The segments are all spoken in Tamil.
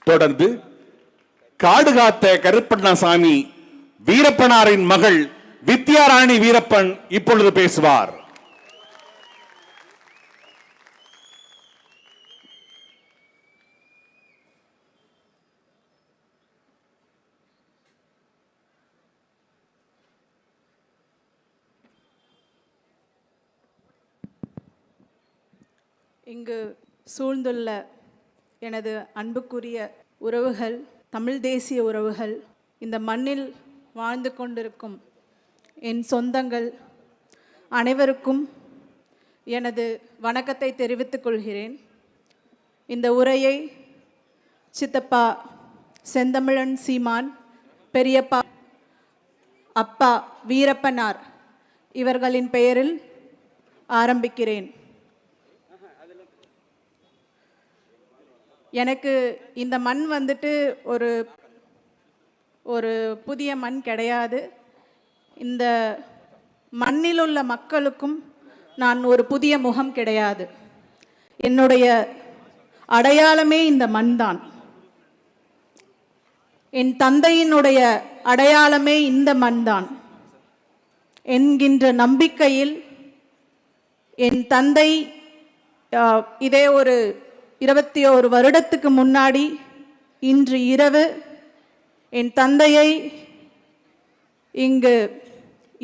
தொடர்ந்து காடுகாத்த கருப்பண்ணசாமி வீரப்பனாரின் மகள் வித்யாராணி வீரப்பன் இப்பொழுது பேசுவார். இங்கு சூழ்ந்துள்ள எனது அன்புக்குரிய உறவுகள், தமிழ் தேசிய உறவுகள், இந்த மண்ணில் வாழ்ந்து கொண்டிருக்கும் என் சொந்தங்கள் அனைவருக்கும் எனது வணக்கத்தை தெரிவித்துக் கொள்கிறேன். இந்த உரையை சித்தப்பா செந்தமிழன் சீமான், பெரியப்பா அப்பா வீரப்பனார் இவர்களின் பெயரில் ஆரம்பிக்கிறேன். எனக்கு இந்த மண் வந்துட்டு ஒரு புதிய மண் கிடையாது. இந்த மண்ணில் உள்ள மக்களுக்கும் நான் ஒரு புதிய முகம் கிடையாது. என்னுடைய அடையாளமே இந்த மண் தான். என் தந்தையினுடைய அடையாளமே இந்த மண் தான் என்கின்ற நம்பிக்கையில் என் தந்தை இதே ஒரு 21 வருடத்துக்கு முன்னாடி இன்று இரவு என் தந்தையை இங்கு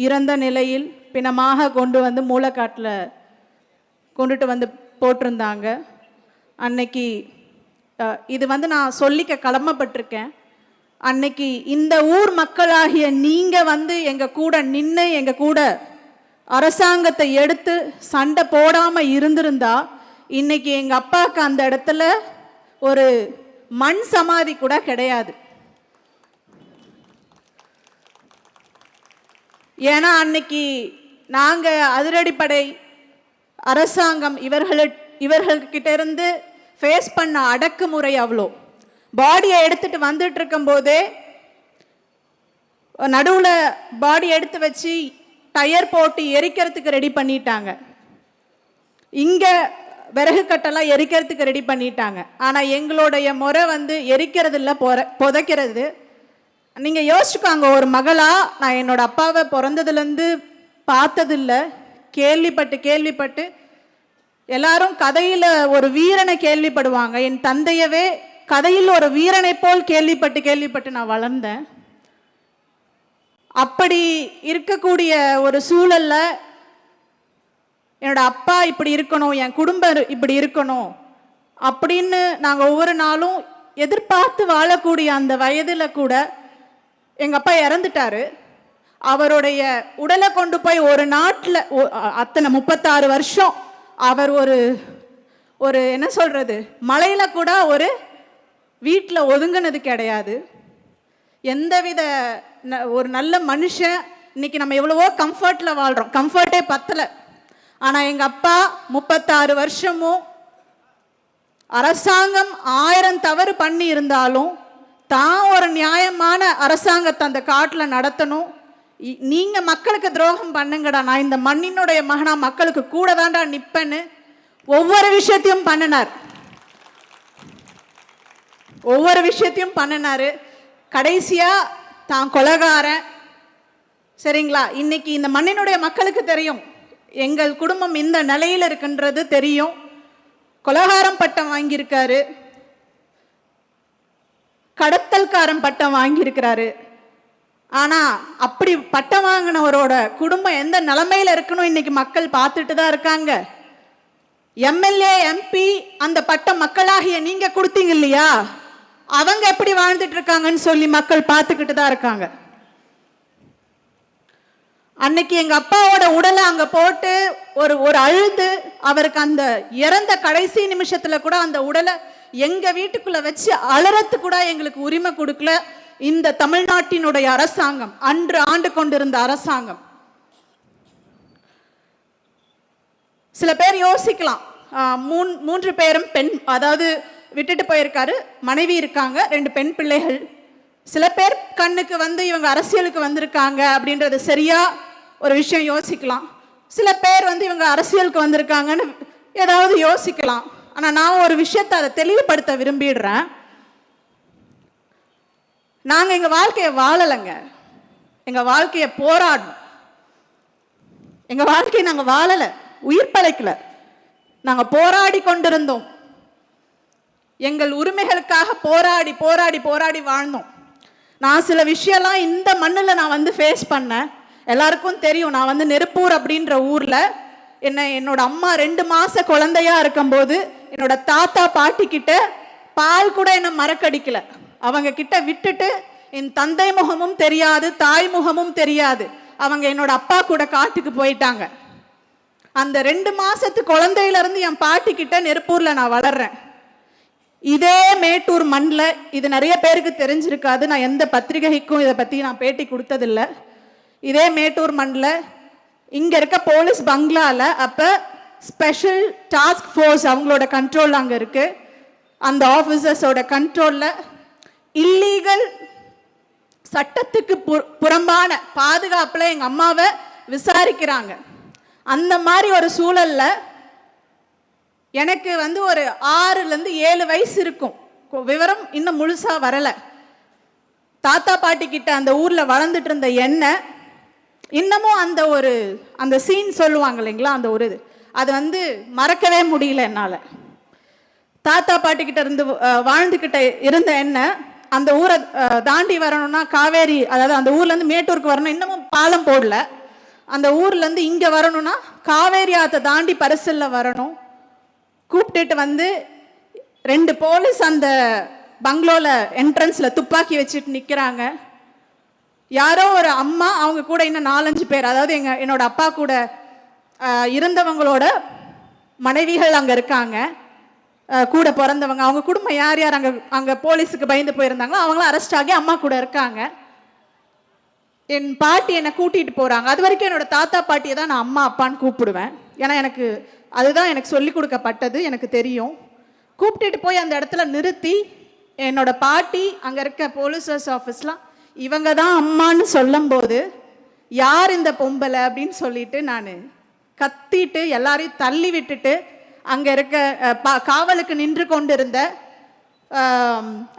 இறந்த நிலையில் பிணமாக கொண்டு வந்து மூலக்காட்டில் கொண்டுட்டு வந்து போட்டிருந்தாங்க. அன்னைக்கு இது நான் சொல்லிக்க கடமைப்பட்டிருக்கேன். அன்னைக்கு இந்த ஊர் மக்களாகிய நீங்கள் எங்கள் கூட நின்று எங்கள் கூட அரசாங்கத்தை எடுத்து சண்டை போடாமல் இருந்திருந்தா இன்னைக்கு எங்கள் அப்பாவுக்கு அந்த இடத்துல ஒரு மண் சமாதி கூட கிடையாது. ஏன்னா அன்னைக்கு நாங்கள் அதிரடிப்படை அரசாங்கம் இவர்கள்கிட்ட இருந்து ஃபேஸ் பண்ண அடக்குமுறை அவ்வளோ. பாடியை எடுத்துட்டு வந்துட்டு இருக்கும்போதே நடுவில் பாடி எடுத்து வச்சு டயர் போட்டு எரிக்கிறதுக்கு ரெடி பண்ணிட்டாங்க. இங்கே விறகு கட்டெல்லாம் எரிக்கிறதுக்கு ரெடி பண்ணிட்டாங்க. ஆனால் எங்களுடைய முறை எரிக்கிறது இல்லை, புதைக்கிறது. நீங்கள் யோசிச்சுக்காங்க, ஒரு மகளா நான் என்னோட அப்பாவை பிறந்ததுலேருந்து பார்த்ததில்லை, கேள்விப்பட்டு எல்லாரும் கதையில் ஒரு வீரனை கேள்விப்படுவாங்க. என் தந்தையவே கதையில் ஒரு வீரனை போல் கேள்விப்பட்டு நான் வளர்ந்தேன். அப்படி இருக்கக்கூடிய ஒரு சூழல்ல என்னோட அப்பா இப்படி இருக்கணும், என் குடும்பம் இப்படி இருக்கணும் அப்படின்னு நாங்கள் ஒவ்வொரு நாளும் எதிர்பார்த்து வாழக்கூடிய அந்த வயதில் கூட எங்கள் அப்பா இறந்துட்டாரு. அவருடைய உடலை கொண்டு போய் ஒரு நாட்டில் அத்தனை 36 வருஷம் அவர் ஒரு என்ன சொல்கிறது, மலையில் கூட ஒரு வீட்டில் ஒதுங்கினது கிடையாது. எந்தவித ஒரு நல்ல மனுஷன். இன்னைக்கு நம்ம எவ்வளவோ கம்ஃபர்ட்டில் வாழ்கிறோம், கம்ஃபர்ட்டே பத்தலை. ஆனால் எங்கள் அப்பா 36 வருஷமும் அரசாங்கம் 1000 தவறு பண்ணி இருந்தாலும் தான் ஒரு நியாயமான அரசாங்கத்தை அந்த காட்டில் நடத்தணும். நீங்கள் மக்களுக்கு துரோகம் பண்ணுங்கடா, நான் இந்த மண்ணினுடைய மகனா மக்களுக்கு கூட தான்டா நிற்பேன்னு ஒவ்வொரு விஷயத்தையும் பண்ணினார். கடைசியாக தான் கொலைகாரன். சரிங்களா? இன்னைக்கு இந்த மண்ணினுடைய மக்களுக்கு தெரியும், எங்கள் குடும்பம் இந்த நிலையில் இருக்குன்றது தெரியும். கொலைகாரம் பட்டம் வாங்கியிருக்காரு, கடத்தல்காரன் பட்டம் வாங்கியிருக்கிறாரு. ஆனால் அப்படி பட்டம் வாங்கினவரோட குடும்பம் எந்த நிலைமையில் இருக்கணும் இன்னைக்கு மக்கள் பார்த்துட்டு தான் இருக்காங்க. எம்எல்ஏ எம்பி அந்த பட்டம் மக்களாகிய நீங்கள் கொடுத்தீங்க இல்லையா, அவங்க எப்படி வாழ்ந்துட்டு இருக்காங்கன்னு சொல்லி மக்கள் பார்த்துக்கிட்டு தான் இருக்காங்க. அன்னைக்கு எங்கள் அப்பாவோட உடலை அங்கே போட்டு ஒரு அழுது அவருக்கு அந்த இறந்த கடைசி நிமிஷத்தில் கூட அந்த உடலை எங்கள் வீட்டுக்குள்ளே வச்சு அலறத்து கூட எங்களுக்கு உரிமை கொடுக்கல இந்த தமிழ்நாட்டினுடைய அரசாங்கம், அன்று ஆண்டு கொண்டிருந்த அரசாங்கம். சில பேர் யோசிக்கலாம், 3 பேரும் பெண், அதாவது விட்டுட்டு போயிருக்காரு, மனைவி இருக்காங்க, 2 பெண் பிள்ளைகள். சில பேர் கண்ணுக்கு இவங்க அரசியலுக்கு வந்திருக்காங்க அப்படின்றது சரியா ஒரு விஷயம் யோசிக்கலாம். சில பேர் இவங்க அரசியலுக்கு நாங்க எங்க வாழ்க்கையை வாழலைங்க, எங்க வாழ்க்கையை போராடணும். எங்க வாழ்க்கையை நாங்க வாழல, உயிர் பழைக்கல, நாங்க போராடி கொண்டிருந்தோம். எங்கள் உரிமைகளுக்காக போராடி போராடி போராடி வாழ்ந்தோம். நான் சில விஷயம்லாம் இந்த மண்ணில் நான் வந்து ஃபேஸ் பண்ணேன். எல்லாருக்கும் தெரியும், நான் வந்து நெருப்பூர் அப்படின்ற ஊரில் என்னோட அம்மா 2 மாச குழந்தையா இருக்கும்போது என்னோட தாத்தா பாட்டி கிட்ட பால் கூட என்ன மறக்கடிக்கல. அவங்க கிட்ட விட்டுட்டு என் தந்தை முகமும் தெரியாது, தாய் முகமும் தெரியாது. அவங்க என்னோட அப்பா கூட காட்டுக்கு போயிட்டாங்க. அந்த 2 மாசத்து குழந்தையில இருந்து என் பாட்டி கிட்ட நெருப்பூர்ல நான் வளர்றேன். இதே மேட்டூர் மண்ணில், இது நிறைய பேருக்கு தெரிஞ்சிருக்காது, நான் எந்த பத்திரிகைக்கும் இதை பற்றி நான் பேட்டி கொடுத்ததில்லை. இதே மேட்டூர் மண்ணில் இங்கே இருக்க போலீஸ் பங்களாவில் அப்போ ஸ்பெஷல் டாஸ்க் ஃபோர்ஸ் அவங்களோட கண்ட்ரோல் அங்கே இருக்குது. அந்த ஆஃபீஸர்ஸோட கண்ட்ரோலில் இல்லீகல் சட்டத்துக்கு புறம்பான பாதுகாப்பில் எங்கள் அம்மாவை விசாரிக்கிறாங்க. அந்த மாதிரி ஒரு சூழலில் எனக்கு வந்து ஒரு 6லேருந்து 7 வயசு இருக்கும், விவரம் இன்னும் முழுசாக வரலை. தாத்தா பாட்டி கிட்ட அந்த ஊரில் வளர்ந்துட்டு இருந்த என்ன இன்னமும் அந்த சீன் சொல்லுவாங்க இல்லைங்களா, அந்த ஒரு அது வந்து மறக்கவே முடியல என்னால். தாத்தா பாட்டி கிட்ட இருந்து வாழ்ந்துக்கிட்ட இருந்த என்ன அந்த ஊரை தாண்டி வரணும்னா காவேரி, அதாவது அந்த ஊர்லேருந்து மேட்டூருக்கு வரணும், இன்னமும் பாலம் போடல. அந்த ஊர்லேருந்து இங்கே வரணும்னா காவேரி ஆற்றை தாண்டி பரிசலில் வரணும். கூப்பிட்டுட்டு வந்து 2 போலீஸ் அந்த பங்களோவில் என்ட்ரன்ஸில் துப்பாக்கி வச்சுட்டு நிற்கிறாங்க. யாரோ ஒரு அம்மா, அவங்க கூட இன்னும் 4-5 பேர், அதாவது என்னோட அப்பா கூட இருந்தவங்களோட மனைவிகள் அங்கே இருக்காங்க, கூட பிறந்தவங்க. அவங்க குடும்பம் யார் யார் அங்கே போலீஸுக்கு பயந்து போயிருந்தாங்களோ அவங்களாம் அரெஸ்ட் ஆகி அம்மா கூட இருக்காங்க. என் பாட்டி என்னை கூட்டிகிட்டு போகிறாங்க. அது வரைக்கும் என்னோட தாத்தா பாட்டியை தான் நான் அம்மா அப்பான்னு கூப்பிடுவேன். ஏன்னா அதுதான் எனக்கு சொல்லி கொடுக்கப்பட்டது, எனக்கு தெரியும். கூப்பிட்டுட்டு போய் அந்த இடத்துல நிறுத்தி என்னோட பாட்டி அங்கே இருக்க போலீஸர்ஸ் ஆஃபீஸ்லாம் இவங்க தான் அம்மான்னு சொல்லும்போது, யார் இந்த பொம்பளை அப்படின்னு சொல்லிட்டு நான் கத்திட்டு எல்லாரையும் தள்ளி விட்டுட்டு அங்கே இருக்க காவலுக்கு நின்று கொண்டு இருந்த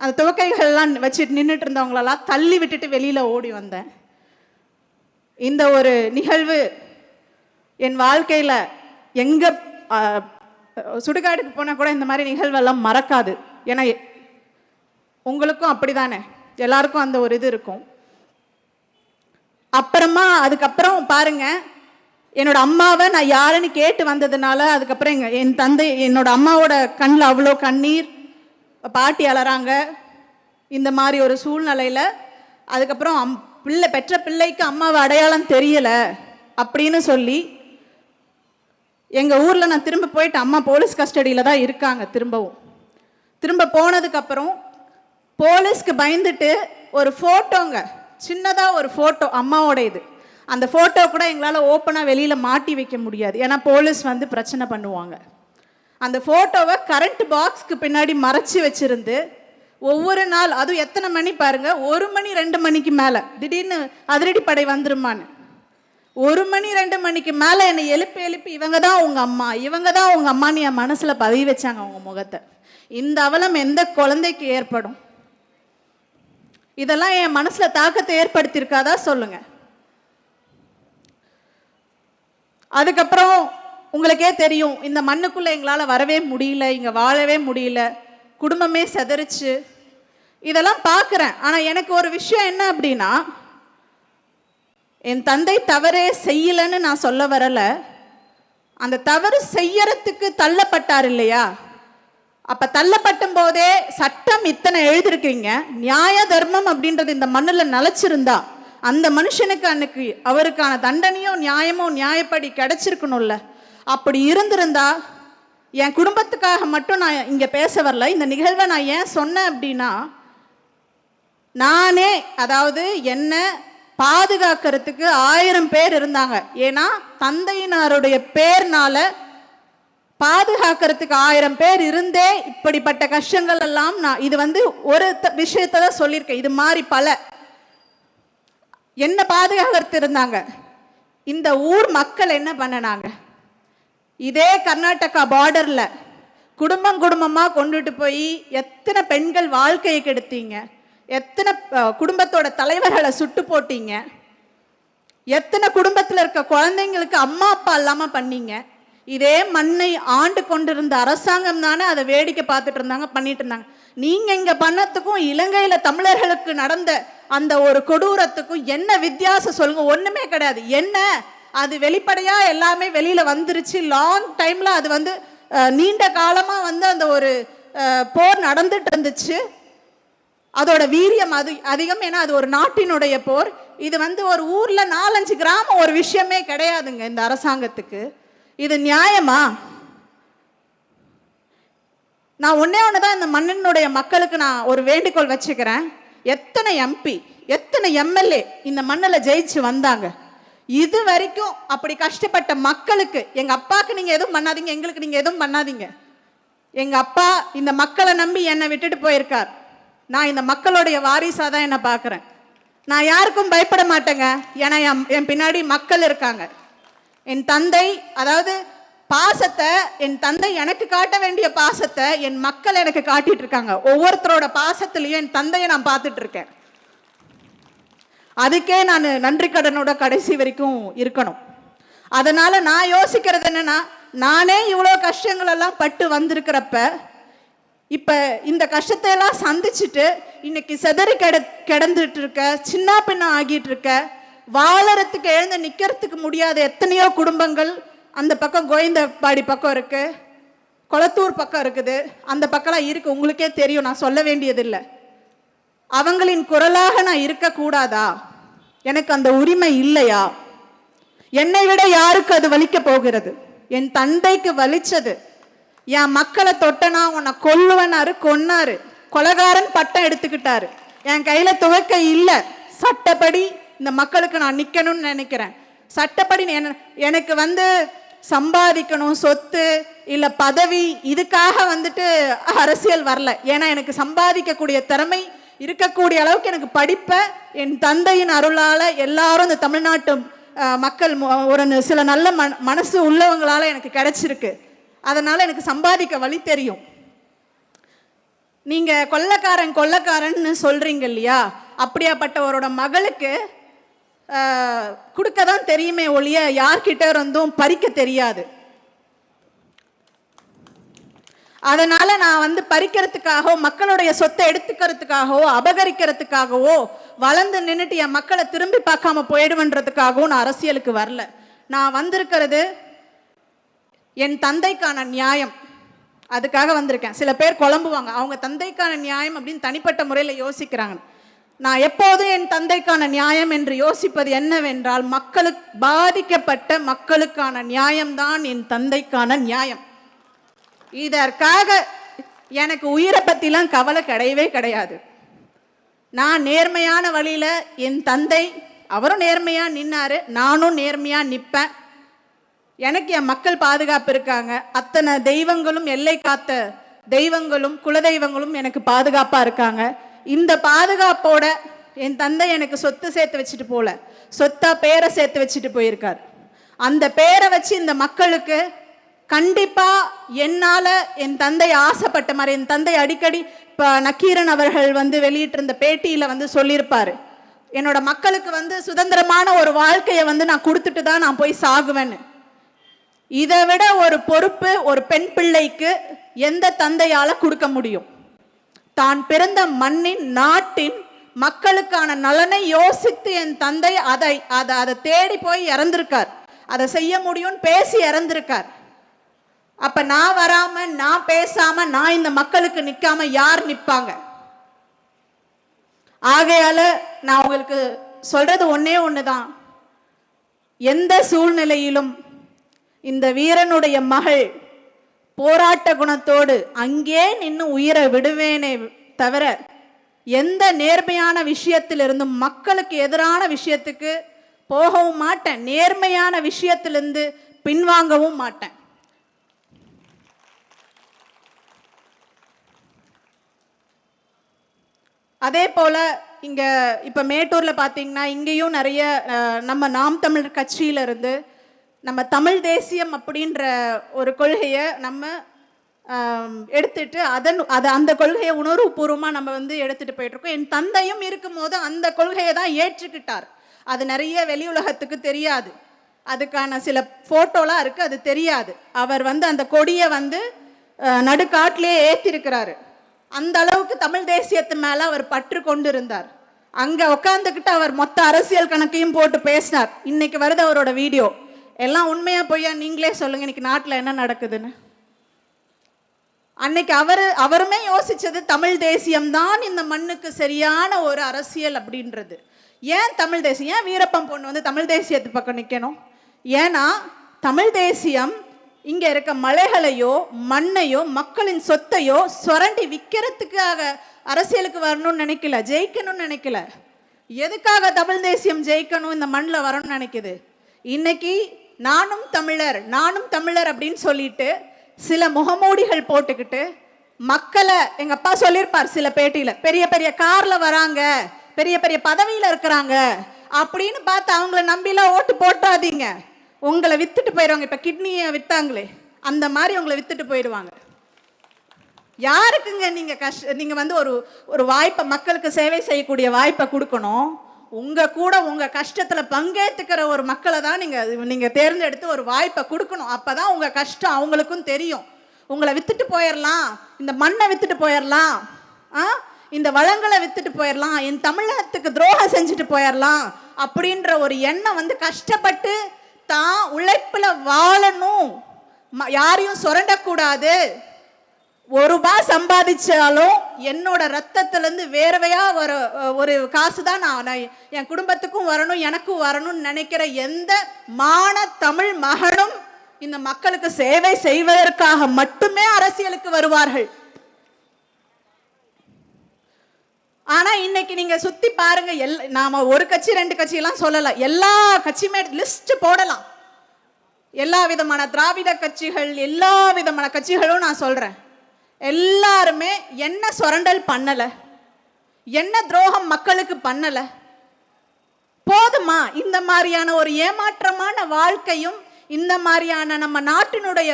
அந்த துவக்கைகள்லாம் வச்சுட்டு நின்றுட்டு இருந்தவங்களெல்லாம் தள்ளி விட்டுட்டு வெளியில் ஓடி வந்தேன். இந்த ஒரு நிகழ்வு என் வாழ்க்கையில் எங்கே சுடுகாடுக்கு போனால் கூட இந்த மாதிரி நிகழ்வெல்லாம் மறக்காது. ஏன்னா உங்களுக்கும் அப்படி தானே, எல்லாருக்கும் அந்த ஒரு இது இருக்கும். அதுக்கப்புறம் பாருங்க, என்னோட அம்மாவை நான் யாருன்னு கேட்டு வந்ததுனால அதுக்கப்புறம் என் தந்தை, என்னோட அம்மாவோட கண்ணில் அவ்வளோ கண்ணீர், பாட்டி அலறாங்க. இந்த மாதிரி ஒரு சூழ்நிலையில் அதுக்கப்புறம் பெற்ற பிள்ளைக்கு அம்மாவை அடையாளம் தெரியலை அப்படின்னு சொல்லி எங்கள் ஊரில் நான் திரும்ப போயிட்டு, அம்மா போலீஸ் கஸ்டடியில் தான் இருக்காங்க. திரும்ப போனதுக்கப்புறம் போலீஸ்க்கு பயந்துட்டு ஒரு ஃபோட்டோங்க, சின்னதாக ஒரு ஃபோட்டோ அம்மாவோட இது, அந்த ஃபோட்டோ கூட எங்களால் ஓப்பனாக வெளியில் மாட்டி வைக்க முடியாது, ஏன்னா போலீஸ் வந்து பிரச்சனை பண்ணுவாங்க. அந்த ஃபோட்டோவை கரண்ட் பாக்ஸ்க்கு பின்னாடி மறைச்சி வச்சுருந்து ஒவ்வொரு நாள், அதுவும் எத்தனை மணி பாருங்க, 1 மணி 2 மணிக்கு மேலே திடீர்னு அதிரடிப்படை வந்துருமான்னு 1 மணி 2 மணிக்கு மேலே என்னை எழுப்பி இவங்க தான் உங்கள் அம்மா, இவங்க தான் உங்கள் அம்மான்னு என் மனசில் பதிவு வச்சாங்க அவங்க முகத்தை. இந்த அவலம் எந்த குழந்தைக்கு ஏற்படும்? இதெல்லாம் என் மனசில் தாக்கத்தை ஏற்படுத்தியிருக்காதா சொல்லுங்க. அதுக்கப்புறம் உங்களுக்கே தெரியும், இந்த மண்ணுக்குள்ளே எங்களால் வரவே முடியல, இங்கே வாழவே முடியல, குடும்பமே செதறிச்சு. இதெல்லாம் பார்க்குறேன். ஆனால் எனக்கு ஒரு விஷயம் என்ன அப்படின்னா, என் தந்தை தவறே செய்யலைன்னு நான் சொல்ல வரலை. அந்த தவறு செய்யறதுக்கு தள்ளப்பட்டார் இல்லையா? அப்போ தள்ளப்பட்டும் போதே சட்டம் இத்தனை எழுதிருக்கீங்க, நியாய தர்மம் அப்படின்றது இந்த மண்ணில் நிலச்சிருந்தா அந்த மனுஷனுக்கு அன்னைக்கு அவருக்கான தண்டனையோ நியாயமோ நியாயப்படி கிடைச்சிருக்கணும்ல. அப்படி இருந்திருந்தா, என் குடும்பத்துக்காக மட்டும் நான் இங்கே பேச வரல. இந்த நிகழ்வை நான் ஏன் சொன்னேன் அப்படின்னா, நானே, அதாவது என்ன பாதுகாக்கிறதுக்கு 1000 பேர் இருந்தாங்க. ஏன்னா தந்தையினாருடைய பேர்னால பாதுகாக்கிறதுக்கு 1000 பேர் இருந்தே இப்படிப்பட்ட கஷ்டங்கள் எல்லாம் நான் இது வந்து ஒரு விஷயத்தை தான் சொல்லியிருக்கேன். இது மாதிரி பல என்ன பாதுகாக்கிறது இருந்தாங்க. இந்த ஊர் மக்கள் என்ன பண்ணனாங்க, இதே கர்நாடகா பார்டர்ல குடும்பமாக கொண்டுட்டு போய் எத்தனை பெண்கள் வாழ்க்கையை கெடுத்தீங்க, எத்தனை குடும்பத்தோட தலைவர்களை சுட்டு போட்டீங்க, எத்தனை குடும்பத்தில் இருக்க குழந்தைங்களுக்கு அம்மா அப்பா இல்லாமல் பண்ணீங்க. இதே மண்ணை ஆண்டு கொண்டிருந்த அரசாங்கம் தானே அதை வேடிக்கை பார்த்துட்டு இருந்தாங்க, பண்ணிட்டு இருந்தாங்க. நீங்க இங்க பண்ணத்துக்கும் இலங்கையில தமிழர்களுக்கு நடந்த அந்த ஒரு கொடூரத்துக்கும் என்ன வித்தியாசம் சொல்லுங்க? ஒண்ணுமே கிடையாது. என்ன அது வெளிப்படையா எல்லாமே வெளியில வந்துருச்சு. லாங் டைம்ல அது வந்து நீண்ட காலமா வந்து அந்த ஒரு போர் நடந்துட்டு இருந்துச்சு. அதோட வீரியம் அதிகம். ஏன்னா அது ஒரு நாட்டினுடைய போர். இது வந்து ஒரு ஊர்ல 4-5 கிராமம் ஒரு விஷயமே கிடையாதுங்க இந்த அரசாங்கத்துக்கு. இது நியாயமா? நான் ஒன்னே ஒண்ணுதான் இந்த மண்ணினுடைய மக்களுக்கு நான் ஒரு வேண்டுகோள் வச்சுக்கிறேன். எத்தனை எம்பி, எத்தனை எம்எல்ஏ இந்த மண்ணில் ஜெயிச்சு வந்தாங்க. இது வரைக்கும் அப்படி கஷ்டப்பட்ட மக்களுக்கு, எங்க அப்பாவுக்கு நீங்க எதுவும் பண்ணாதீங்க, எங்களுக்கு நீங்க எதுவும் பண்ணாதீங்க. எங்க அப்பா இந்த மக்களை நம்பி என்னை விட்டுட்டு போயிருக்கார். நான் இந்த மக்களுடைய வாரிசா தான் என்ன பார்க்குறேன். நான் யாருக்கும் பயப்பட மாட்டேங்க. ஏன்னா என் பின்னாடி மக்கள் இருக்காங்க. என் தந்தை, அதாவது பாசத்தை என் தந்தை எனக்கு காட்ட வேண்டிய பாசத்தை என் மக்கள் எனக்கு காட்டிட்டு இருக்காங்க. ஒவ்வொருத்தரோட பாசத்திலையும் என் தந்தையை நான் பார்த்துட்டு இருக்கேன். அதுக்கே நான் நன்றி கடனோட கடைசி வரைக்கும் இருக்கணும். அதனால நான் யோசிக்கிறது என்னன்னா, நானே இவ்வளோ கஷ்டங்கள் எல்லாம் பட்டு வந்திருக்கிறப்ப இப்ப இந்த கஷ்டத்தை எல்லாம் சந்திச்சுட்டு இன்னைக்கு செதறி கிடந்துட்டு இருக்க, சின்ன பின்ன ஆகிட்டு இருக்க, வாழறதுக்கு எழுந்து நிக்கிறதுக்கு முடியாத எத்தனையோ குடும்பங்கள் அந்த பக்கம் கோவிந்தபாடி பக்கம் இருக்கு, கொளத்தூர் பக்கம் இருக்குது, அந்த பக்கம்லாம் இருக்கு. உங்களுக்கே தெரியும், நான் சொல்ல வேண்டியதில்லை. அவங்களின் குரலாக நான் இருக்கக்கூடாதா? எனக்கு அந்த உரிமை இல்லையா? என்னை விட யாருக்கு அது வலிக்க போகிறது? என் தந்தைக்கு வலிச்சது. என் மக்களை தொட்டனா உன்னை கொல்லுவனாரு, கொன்னாரு. கொலகாரன் பட்டம் எடுத்துக்கிட்டாரு. என் கையில துவக்க இல்லை. சட்டப்படி இந்த மக்களுக்கு நான் நிக்கணும்னு நினைக்கிறேன். சட்டப்படி எனக்கு வந்து சம்பாதிக்கணும், சொத்து இல்ல பதவி, இதுக்காக வந்துட்டு அரசியல் வரல. ஏன்னா எனக்கு சம்பாதிக்கக்கூடிய திறமை இருக்கக்கூடிய அளவுக்கு எனக்கு படிப்பை என் தந்தையின் அருளால எல்லாரும் இந்த தமிழ்நாட்டு மக்கள் ஒரு சில நல்ல மனசு உள்ளவங்களால எனக்கு கிடைச்சிருக்கு. அதனால எனக்கு சம்பாதிக்க வழி தெரியும். நீங்க கொள்ளக்காரன்னு சொல்றீங்க இல்லையா? அப்படியாப்பட்டவரோட மகளுக்கு கொடுக்க தான் தெரியுமே ஒழிய யார்கிட்ட இருந்தும் பறிக்க தெரியாது. அதனால நான் வந்து பறிக்கிறதுக்காகவோ, மக்களுடைய சொத்தை எடுத்துக்கிறதுக்காகவோ, அபகரிக்கிறதுக்காகவோ, வளர்ந்து நின்றுட்டு என் மக்களை திரும்பி பார்க்காம போயிடுவன்றதுக்காகவும் நான் அரசியலுக்கு வரல. நான் வந்திருக்கிறது என் தந்தைக்கான நியாயம், அதுக்காக வந்திருக்கேன். சில பேர் குழம்புவாங்க, அவங்க தந்தைக்கான நியாயம் அப்படின்னு தனிப்பட்ட முறையில் யோசிக்கிறாங்க. நான் எப்போதும் என் தந்தைக்கான நியாயம் என்று யோசிப்பது என்னவென்றால், மக்களுக்கு பாதிக்கப்பட்ட மக்களுக்கான நியாயம்தான் என் தந்தைக்கான நியாயம். இதற்காக எனக்கு உயிரை பற்றிலாம் கவலை கிடையவே கிடையாது. நான் நேர்மையான வழியில, என் தந்தை அவரும் நேர்மையா நின்னாரு, நானும் நேர்மையா நிற்பேன். எனக்கு என் மக்கள் பாதுகாப்பு இருக்காங்க. அத்தனை தெய்வங்களும், எல்லை காத்த தெய்வங்களும் குலதெய்வங்களும் எனக்கு பாதுகாப்பா இருக்காங்க. இந்த பாதுகாப்போட என் தந்தை எனக்கு சொத்து சேர்த்து வச்சுட்டு போல, சொத்தா பேரை சேர்த்து வச்சுட்டு போயிருக்கார். அந்த பேரை வச்சு இந்த மக்களுக்கு கண்டிப்பா என்னால என் தந்தை ஆசைப்பட்ட மாதிரி, என் தந்தை அடிக்கடி இப்போ நக்கீரன் அவர்கள் வந்து வெளியிட்டிருந்த பேட்டியில வந்து சொல்லியிருப்பாரு, என்னோட மக்களுக்கு வந்து சுதந்திரமான ஒரு வாழ்க்கையை வந்து நான் கொடுத்துட்டு தான் நான் போய் சாகுவேன்னு. இதை விட ஒரு பொறுப்பு ஒரு பெண் பிள்ளைக்கு எந்த தந்தையால கொடுக்க முடியும்? தான் பிறந்த மண்ணின், நாட்டின் மக்களுக்கான நலனை யோசித்து என் தந்தை அதை தேடி போய் இறந்திருக்கார். அதை செய்ய முடியும்னு பேசி இறந்திருக்கார். அப்ப நான் வராம, நான் பேசாம, நான் இந்த மக்களுக்கு நிக்காம யார் நிப்பாங்க? ஆகையால நான் உங்களுக்கு சொல்றது ஒன்னே ஒண்ணுதான், எந்த சூழ்நிலையிலும் இந்த வீரனுடைய மகள் போராட்ட குணத்தோடு அங்கே நின்று உயிரை விடுவேனே தவிர எந்த நேர்மையான விஷயத்திலிருந்தும் மக்களுக்கு எதிரான விஷயத்துக்கு போகவும் மாட்டேன். நேர்மையான விஷயத்திலிருந்து பின்வாங்கவும் மாட்டேன். அதே போல இங்க இப்ப மேட்டூர்ல பாத்தீங்கன்னா, இங்கேயும் நிறைய நம்ம நாம் தமிழர் கட்சியில இருந்து நம்ம தமிழ் தேசியம் அப்படின்ற ஒரு கொள்கையை நம்ம எடுத்துட்டு அந்த கொள்கையை உணர்வுபூர்வமாக நம்ம வந்து எடுத்துகிட்டு போயிட்டுருக்கோம். என் தந்தையும் இருக்கும்போது அந்த கொள்கையை தான் ஏற்றுக்கிட்டார். அது நிறைய வெளி உலகத்துக்கு தெரியாது. அதுக்கான சில ஃபோட்டோலாம் இருக்குது, அது தெரியாது. அவர் வந்து அந்த கொடியை வந்து நடுக்காட்டிலே ஏற்றிருக்கிறாரு. அந்த அளவுக்கு தமிழ் தேசியத்து மேலே அவர் பற்று கொண்டு இருந்தார். அங்கே உட்காந்துக்கிட்டு அவர் மொத்த அரசியல் கணக்கையும் போட்டு பேசினார். இன்னைக்கு வருது அவரோட வீடியோ. எல்லாம் உண்மையா பொய்யா நீங்களே சொல்லுங்க, இன்னைக்கு நாட்டில் என்ன நடக்குதுன்னு. அன்னைக்கு அவருமே யோசிச்சது தமிழ் தேசியம்தான் இந்த மண்ணுக்கு சரியான ஒரு அரசியல் அப்படின்றது. ஏன் தமிழ் தேசியம், ஏன் வீரப்பன் பொண்ணு வந்து தமிழ் தேசியத்து பக்கம் நிற்கணும்? ஏன்னா தமிழ் தேசியம் இங்கே இருக்க மலைகளையோ மண்ணையோ மக்களின் சொத்தையோ சுரண்டி விற்கிறதுக்காக அரசியலுக்கு வரணும்னு நினைக்கல, ஜெயிக்கணும்னு நினைக்கல. எதுக்காக தமிழ் தேசியம் ஜெயிக்கணும், இந்த மண்ணில் வரணும்னு நினைக்குது? இன்னைக்கு நானும் தமிழர் அப்படின்னு சொல்லிட்டு சில முகமூடிகள் போட்டுக்கிட்டு மக்களை, எங்க அப்பா சொல்லியிருப்பார் சில பேட்டியில, பெரிய பெரிய கார்ல வராங்க, பெரிய பெரிய பதவியில இருக்கிறாங்க அப்படின்னு பார்த்து அவங்கள நம்பிலாம் ஓட்டு போட்டாதீங்க. உங்களை வித்துட்டு போயிடுவாங்க. இப்ப கிட்னியை வித்தாங்களே அந்த மாதிரி உங்களை வித்துட்டு போயிடுவாங்க. யாருக்குங்க நீங்க வந்து ஒரு வாய்ப்பை, மக்களுக்கு சேவை செய்யக்கூடிய வாய்ப்பை கொடுக்கணும். உங்க கஷ்டத்துல பங்கேற்றுக்கிற ஒரு மக்களை தான் நீங்க தேர்ந்தெடுத்து ஒரு வாய்ப்பை கொடுக்கணும். அப்பதான் உங்க கஷ்டம் அவங்களுக்கும் தெரியும். உங்களை வித்துட்டு போயிடலாம், இந்த மண்ணை வித்துட்டு போயிடலாம், இந்த வளங்களை வித்துட்டு போயிடலாம், என் தமிழகத்துக்கு துரோகம் செஞ்சுட்டு போயிடலாம் அப்படின்ற ஒரு எண்ணம் வந்து கஷ்டப்பட்டு தான் உழைப்புல வாழணும், யாரையும் சுரண்டக்கூடாது. ₹1 சம்பாதிச்சாலும் என்னோட ரத்தத்திலேருந்து வேர்வையா ஒரு காசு தான் நான் என் குடும்பத்துக்கும் வரணும், எனக்கும் வரணும்னு நினைக்கிற எந்த மான தமிழ் மகனும் இந்த மக்களுக்கு சேவை செய்வதற்காக மட்டுமே அரசியலுக்கு வருவார்கள். ஆனா இன்னைக்கு நீங்க சுத்தி பாருங்க, நாம ஒரு கட்சி 2 கட்சியெல்லாம் சொல்லல, எல்லா கட்சியுமே லிஸ்ட் போடலாம். எல்லா விதமான திராவிட கட்சிகள், எல்லா விதமான கட்சிகளும் நான் சொல்றேன், எல்லாருமே என்ன சுரண்டல் பண்ணல, என்ன துரோகம் மக்களுக்கு பண்ணல. போதுமா இந்த மாதிரியான ஒரு ஏமாற்றமான வாழ்க்கையும் இந்த மாதிரியான நம்ம நாட்டினுடைய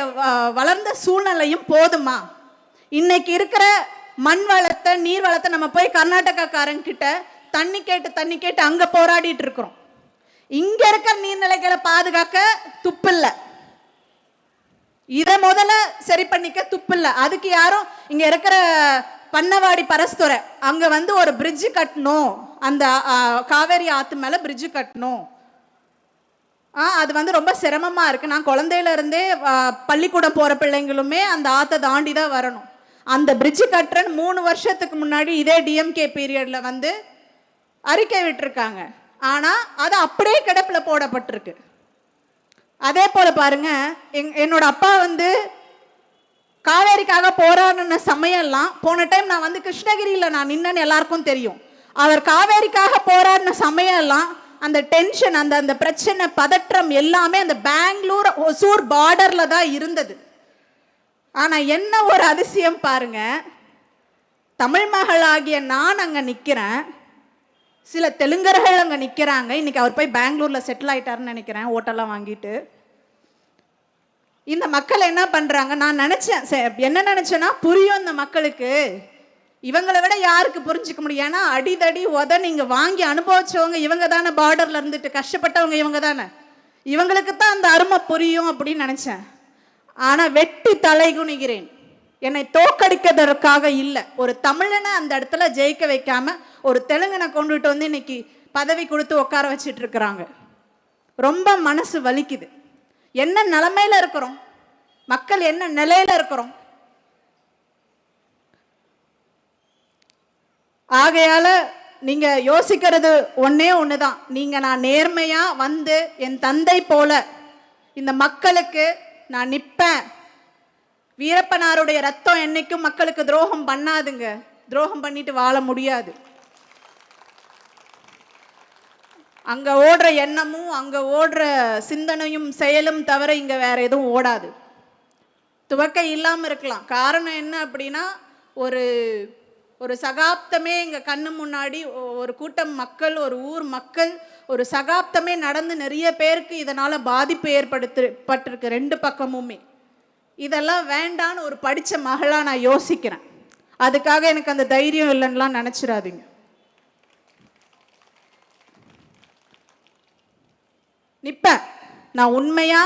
வளர்ந்த சூழ்நிலையும் போதுமா? இன்னைக்கு இருக்கிற மண் வளத்தை, நீர் வளத்தை நம்ம போய் கர்நாடகாக்காரங்கிட்ட தண்ணி கேட்டு அங்க போராடிட்டு இருக்கிறோம். இங்க இருக்கிற நீர்நிலைகளை பாதுகாக்க துப்பில்லை, இதை முதல்ல சரி பண்ணிக்க துப்பில்லை. அதுக்கு யாரும் இங்க இருக்கிற பண்ணவாடி பரஸ்துறை அங்க வந்து ஒரு பிரிட்ஜ் கட்டணும், அந்த காவேரி ஆத்து மேல பிரிட்ஜ் கட்டணும். அது வந்து ரொம்ப சிரமமா இருக்கு. நான் குழந்தையில இருந்தே பள்ளிக்கூடம் போற பிள்ளைங்களுமே அந்த ஆத்தை தாண்டி தான் வரணும். அந்த பிரிட்ஜ் கட்டுறன்னு 3 வருஷத்துக்கு முன்னாடி இதே டிஎம்கே பீரியட்ல வந்து அறிக்கை விட்டுருக்காங்க. ஆனா அது அப்படியே கிடப்புல போடப்பட்டிருக்கு. அதே போல பாருங்க, என்னோட அப்பா வந்து காவேரிக்காக போராடின சமயம்லாம், போன டைம் நான் வந்து கிருஷ்ணகிரியில் நான் நின்னன்னு எல்லாருக்கும் தெரியும். அவர் காவேரிக்காக போராடின சமயம்லாம் அந்த டென்ஷன், அந்த பிரச்சனை, பதற்றம் எல்லாமே அந்த பெங்களூர் ஒசூர் பார்டர்ல தான் இருந்தது. ஆனா என்ன ஒரு அதிசயம் பாருங்க, தமிழ் மகளாகிய நான் அங்க நிக்கிறேன், சில தெலுங்கர்கள் அங்க நிக்கிறாங்க. இன்னைக்கு அவர் போய் பெங்களூர்ல செட்டில் ஆயிட்டாருன்னு நினைக்கிறேன், ஓட்டெல்லாம் வாங்கிட்டு. இந்த மக்கள் என்ன பண்றாங்க, நான் நினைச்சேன், என்ன நினைச்சேன்னா புரியும் இந்த மக்களுக்கு, இவங்களை விட யாருக்கு புரிஞ்சுக்க முடியும்? ஏன்னா அடிதடி நீங்க வாங்கி அனுபவிச்சவங்க இவங்க தானே, பார்டர்ல இருந்துட்டு கஷ்டப்பட்டவங்க இவங்க தானே, இவங்களுக்கு தான் அந்த அருமை புரியும் அப்படின்னு நினைச்சேன். ஆனா வெட்டி தலைகுனிகிறேன். என்னை தோக்கடிக்கிறதற்காக இல்லை, ஒரு தமிழனை அந்த இடத்துல ஜெயிக்க வைக்காம ஒரு தெலுங்கனை கொண்டுட்டு வந்து இன்னைக்கு பதவி கொடுத்து உட்கார வச்சிட்டு இருக்கிறாங்க. ரொம்ப மனசு வலிக்குது. என்ன நிலைமையில இருக்கிறோம், மக்கள் என்ன நிலையில இருக்கிறோம். ஆகையால நீங்க யோசிக்கிறது ஒன்னே ஒண்ணுதான், நான் நேர்மையா வந்து என் தந்தை போல இந்த மக்களுக்கு நான் நிற்பேன். வீரப்பனாருடைய ரத்தம் என்னைக்கும் மக்களுக்கு துரோகம் பண்ணாதுங்க, துரோகம் பண்ணிட்டு வாழ முடியாது. அங்க ஓடுற எண்ணமும் அங்க ஓடுற சிந்தனையும் செயலும் தவிர இங்க வேற எதுவும் ஓடாது. துவக்க இல்லாம இருக்கலாம். காரணம் என்ன அப்படின்னா, ஒரு சகாப்தமே எங்க கண்ணு முன்னாடி ஒரு கூட்டம் மக்கள், ஒரு ஊர் மக்கள், ஒரு சகாப்தமே நடந்து நிறைய பேருக்கு இதனால பாதிப்பு ஏற்பட்டிருக்கு 2 பக்கமுமே. இதெல்லாம் வேண்டான்னு ஒரு படிச்ச மகளா நான் யோசிக்கிறேன். அதுக்காக எனக்கு அந்த தைரியம் இல்லைன்னுலாம் நினைச்சிடாதீங்க. நிப்பேன். நான் உண்மையா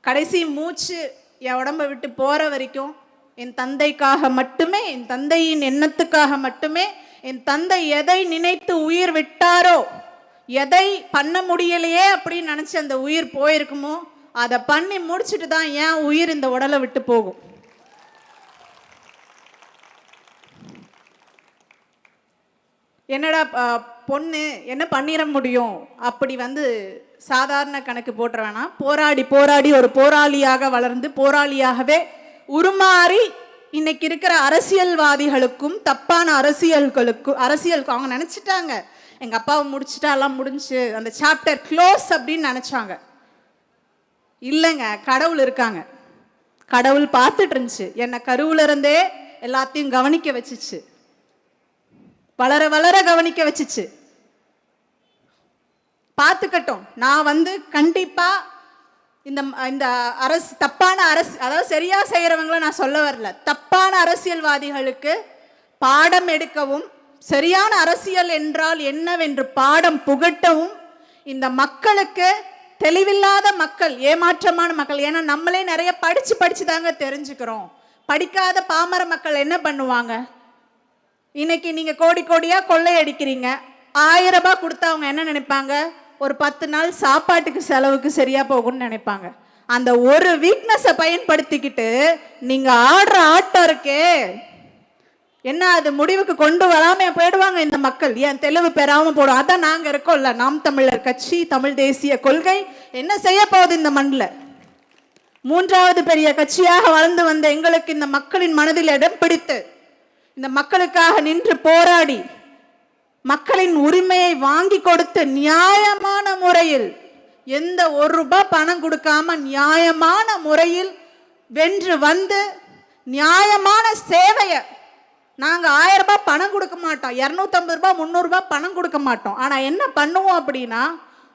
கடைசி மூச்சு என் உடம்பை விட்டு போற வரைக்கும் என் தந்தைக்காக மட்டுமே, என் தந்தையின் எண்ணத்துக்காக மட்டுமே, என் தந்தை எதை நினைத்து உயிர் விட்டாரோ, எதை பண்ண முடியலையே அப்படின்னு நினைச்சு அந்த உயிர் போயிருக்குமோ அதை பண்ணி முடிச்சுட்டு தான் ஏன் உயிர் இந்த உடலை விட்டு போகும். என்னடா பொண்ணு என்ன பண்ணிட முடியும் அப்படி சாதாரண கணக்கு போட்டுற வேணாம். போராடி போராடி ஒரு போராளியாக வளர்ந்து போராளியாகவே உருமாறி இன்னைக்கு இருக்கிற அரசியல்வாதிகளுக்கும் தப்பான அரசியலுக்கு அவங்க நினைச்சிட்டாங்க எங்க அப்பாவை முடிச்சுட்டா எல்லாம் முடிஞ்சு அந்த சாப்டர் க்ளோஸ் அப்படின்னு நினைச்சாங்க. இல்லைங்க, கடவுள் இருக்காங்க. கடவுள் பார்த்துட்டு இருந்துச்சு. என்னை கருவுல இருந்தே எல்லாத்தையும் கவனிக்க வச்சுச்சு, வளர வளர கவனிக்க வச்சுச்சு. பார்த்துக்கட்டும். நான் கண்டிப்பா இந்த அரசு தப்பான அதாவது சரியா செய்யறவங்கள நான் சொல்ல வரல. தப்பான அரசியல்வாதிகளுக்கு பாடம் எடுக்கவும், சரியான அரசியல் என்றால் என்னவென்று பாடம் புகட்டவும், இந்த மக்களுக்கு தெளிவில்லாத மக்கள், ஏமாற்றமான மக்கள், ஏன்னா நம்மளே நிறைய படிச்சு தாங்க தெரிஞ்சுக்கிறோம். படிக்காத பாமர மக்கள் என்ன பண்ணுவாங்க? இன்னைக்கு நீங்க கோடி கோடியா கொள்ளையடிக்கிறீங்க. 1000 ரூபாய் கொடுத்தா அவங்க என்ன நினைப்பாங்க? ஒரு 10 நாள் சாப்பாட்டுக்கு செலவுக்கு சரியா போகும்னு நினைப்பாங்க. அந்த ஒரு வீக்னஸை பயன்படுத்திக்கிட்டு நீங்க ஆடுற ஆட்டம் இருக்கே என்ன, அது முடிவுக்கு கொண்டு வராம போயிடுவாங்க இந்த மக்கள். ஏன் தெளிவு பெறாம போடும். அதான் நாங்க இருக்கோம்ல, நாம் தமிழர் கட்சி, தமிழ் தேசிய கொள்கை என்ன செய்ய போகுது இந்த மண்ணில்? 3வது பெரிய கட்சியாக வளர்ந்து வந்த எங்களுக்கு இந்த மக்களின் மனதில் இடம் பிடித்து இந்த மக்களுக்காக நின்று போராடி மக்களின் உரிமையை வாங்கி கொடுத்து நியாயமான முறையில், எந்த 1 ரூபாய் பணம் கொடுக்காம நியாயமான முறையில் வென்று நியாயமான சேவையை, நாங்க 1000 ரூபாய் பணம் கொடுக்க மாட்டோம், 250 ரூபாய் 300 ரூபாய் பணம் கொடுக்க மாட்டோம். ஆனா என்ன பண்ணுவோம் அப்படின்னா,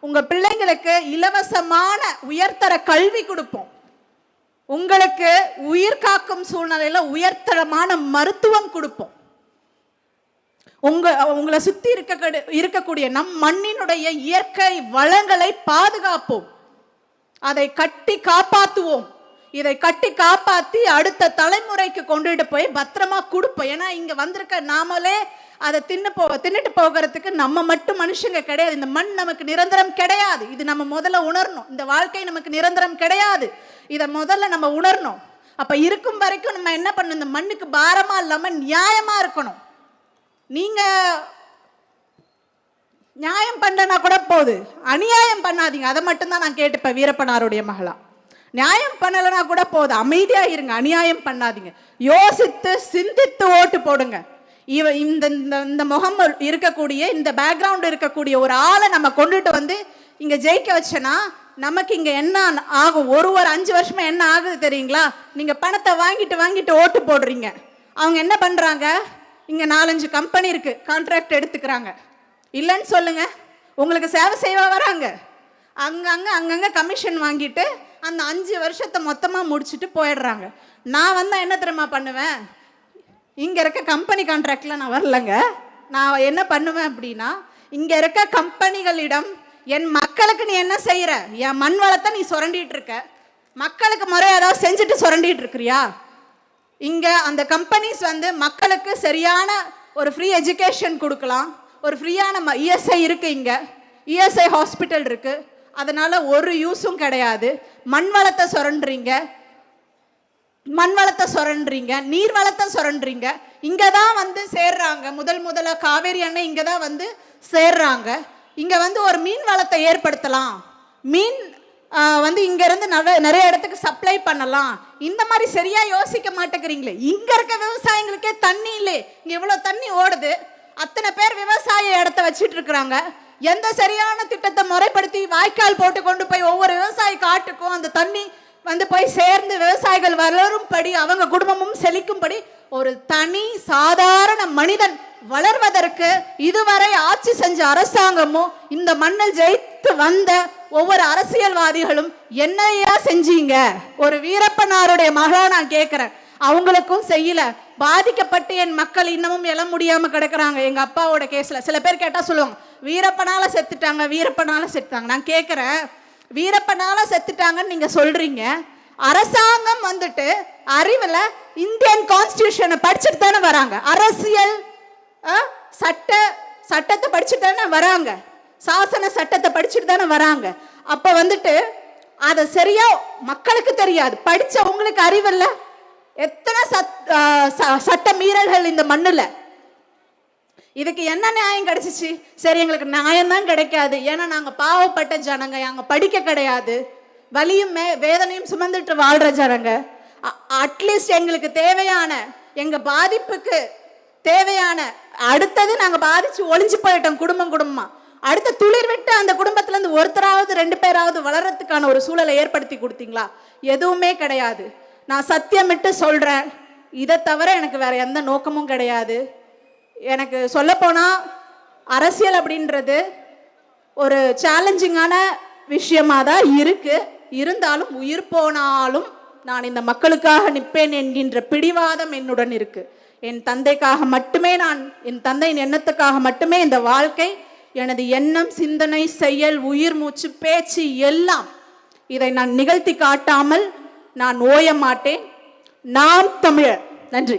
உங்க பிள்ளைங்களுக்கு இலவசமான உயர்தர கல்வி கொடுப்போம். உங்களுக்கு உயிர் காக்கும் சூழ்நிலையில உயர்தரமான மருத்துவம் கொடுப்போம். உங்களை சுத்தி இருக்கக்கூடிய நம் மண்ணினுடைய இயற்கை வளங்களை பாதுகாப்போம். அதை கட்டி காப்பாற்றுவோம். இதை கட்டி காப்பாற்றி அடுத்த தலைமுறைக்கு கொண்டுட்டு போய் பத்திரமா கொடுப்போம். ஏன்னா இங்க வந்திருக்க நாமளே அதை தின்னுட்டு போகிறதுக்கு நம்ம மட்டும் மனுஷங்க கிடையாது. இந்த மண் நமக்கு நிரந்தரம் கிடையாது. இது நம்ம முதல்ல உணரணும். இந்த வாழ்க்கை நமக்கு நிரந்தரம் கிடையாது. இதை முதல்ல நம்ம உணரணும். அப்ப இருக்கும் வரைக்கும் நம்ம என்ன பண்ணணும்? இந்த மண்ணுக்கு பாரமா இல்லாம நியாயமா இருக்கணும். நீங்க நியாயம் பண்ணனா கூட போகுது, அநியாயம் பண்ணாதீங்க. அதை மட்டும்தான் நான் கேட்டுப்பேன் வீரப்பனாருடைய மகளா. நியாயம் பண்ணலனா கூட போகுது, அமைதியா இருங்க, அநியாயம் பண்ணாதீங்க. யோசித்து சிந்தித்து ஓட்டு போடுங்க. இந்த முகம் இருக்கக்கூடிய, இந்த பேக்ரவுண்ட் இருக்கக்கூடிய ஒரு ஆளை நம்ம கொண்டுட்டு இங்க ஜெயிக்க வச்சனா நமக்கு இங்க என்ன ஆகும்? ஒரு 5 வருஷமா என்ன ஆகுது தெரியுங்களா? நீங்க பணத்தை வாங்கிட்டு ஓட்டு போடுறீங்க. அவங்க என்ன பண்றாங்க? இங்க 4-5 கம்பெனி இருக்கு, கான்ட்ராக்ட் எடுத்துக்கிறாங்க. இல்லைன்னு சொல்லுங்க, உங்களுக்கு சேவை செய்வா வராங்க. அங்கங்க கமிஷன் வாங்கிட்டு அந்த 5 வருஷத்தை மொத்தமா முடிச்சுட்டு போயிடுறாங்க. நான் என்ன தெரியுமா பண்ணுவேன்? இங்க இருக்க கம்பெனி கான்ட்ராக்ட்ல நான் வரலங்க. நான் என்ன பண்ணுவேன் அப்படின்னா, இங்க இருக்க கம்பெனிகளிடம், என் மக்களுக்கு நீ என்ன செய்யற? என் மண் வளத்தை நீ சுரண்டிட்டு இருக்க, மக்களுக்கு முறை ஏதாவது செஞ்சுட்டு சுரண்டிட்டு இருக்கிறியா? இங்க அந்த கம்பெனிஸ் மக்களுக்கு சரியான ஒரு ஃப்ரீ எஜுகேஷன் கொடுக்கலாம், ஒரு ஃப்ரீயான இஎஸ்ஐ இருக்கு, இங்க இஎஸ்ஐ ஹாஸ்பிட்டல் இருக்கு. அதனால ஒரு யூஸும் கிடையாது. மண் வளத்தை சுரண்டுறீங்க, நீர் வளத்தை சுரண்டுறீங்க. இங்கதான் சேர்றாங்க. முதல்ல காவேரி அண்ணன் இங்கதான் சேர்றாங்க. இங்க ஒரு மீன் வளத்தை ஏற்படுத்தலாம், மீன் இங்க இருந்து நிறைய இடத்துக்கு சப்ளை பண்ணலாம். இந்த மாதிரி சரியா யோசிக்க மாட்டேங்கிறீங்களே. இங்க இருக்க விவசாயிகளுக்கே தண்ணி இல்லை. இங்க இவ்வளவு தண்ணி ஓடுது, அத்தனை பேர் விவசாய இடத்த வச்சிட்டு இருக்கிறாங்க. எந்த சரியான திட்டத்தை முறைப்படுத்தி வாய்க்கால் போட்டு கொண்டு போய் ஒவ்வொரு விவசாயி காட்டுக்கும் அந்த தண்ணி போய் சேர்ந்து விவசாயிகள் வளரும்படி, அவங்க குடும்பமும் செழிக்கும்படி ஒரு தனி சாதாரண மனிதன் வளர்வதற்கு இதுவரை ஆட்சி செஞ்ச அரசாங்கமும் இந்த மண்ணில் ஜெயித்து வந்த ஒவ்வொரு அரசியல்வாதிகளும் என்னையா செஞ்சீங்க? ஒரு வீரப்பனாருடைய மகளா நான் கேட்கிறேன், அவங்களுக்கும் செய்யல. பாதிக்கப்பட்டு என் மக்கள் இன்னமும் எழ முடியாம கிடக்குறாங்க. எங்க அப்பாவோட கேஸ்ல சில பேர் கேட்டா சொல்லுவாங்க, வீரப்பனால செத்துட்டாங்க, வீரப்பனால செத்துட்டாங்க. நான் கேட்கிறேன், வீரப்பனால செத்துட்டாங்கன்னு நீங்க சொல்றீங்க, அரசாங்கம் வந்துட்டு அறிவுல இந்தியன் கான்ஸ்டிடியூஷனை படிச்சுட்டு தானே வராங்க, அரசியல் சட்டத்தை படிச்சுட்டு தானே வராங்க, சாசன சட்டத்தை படிச்சுட்டு தானே வராங்க. அப்ப வந்துட்டு அதை சரியா மக்களுக்கு தெரியாது, படிச்சவங்களுக்கு அறிவில்ல. எத்தனை சட்ட மீறல்கள் இந்த மண்ணுல. இதுக்கு என்ன நியாயம் கிடைச்சிச்சு? சரி, எங்களுக்கு நியாயம் தான் கிடைக்காது, ஏன்னா நாங்க பாவப்பட்ட ஜனங்க, நாங்க படிக்க கிடையாது, வலியும் வேதனையும் சுமந்துட்டு வாழ்ற ஜனங்க. அட்லீஸ்ட் எங்களுக்கு தேவையான, எங்க பாதிப்புக்கு தேவையான, அடுத்தது நாங்க பாதிச்சு ஒளிஞ்சு போயிட்டோம் குடும்பமா, அடுத்த துளிர் விட்டு அந்த குடும்பத்துல இருந்து ஒருத்தராவது 2 பேராவது வளர்றதுக்கான ஒரு சூழலை ஏற்படுத்தி கொடுத்தீங்களா? எதுவுமே கிடையாது. நான் சத்தியமிட்டு சொல்றேன், இதை தவிர எனக்கு வேற எந்த நோக்கமும் கிடையாது. எனக்கு சொல்ல போனா அரசியல் அப்படின்றது ஒரு சேலஞ்சிங்கான விஷயமா தான் இருக்கு. இருந்தாலும் உயிர் போனாலும் நான் இந்த மக்களுக்காக நிற்பேன் என்கின்ற பிடிவாதம் என்னுடன் இருக்கு. என் தந்தைக்காக மட்டுமே, என் தந்தையின் எண்ணத்துக்காக மட்டுமே இந்த வாழ்க்கை, எனது எண்ணம், சிந்தனை, செயல், உயிர் மூச்சு, பேச்சு எல்லாம் இதை நான் நிகழ்த்தி காட்டாமல் நான் ஓய மாட்டேன். நாம் தமிழர். நன்றி.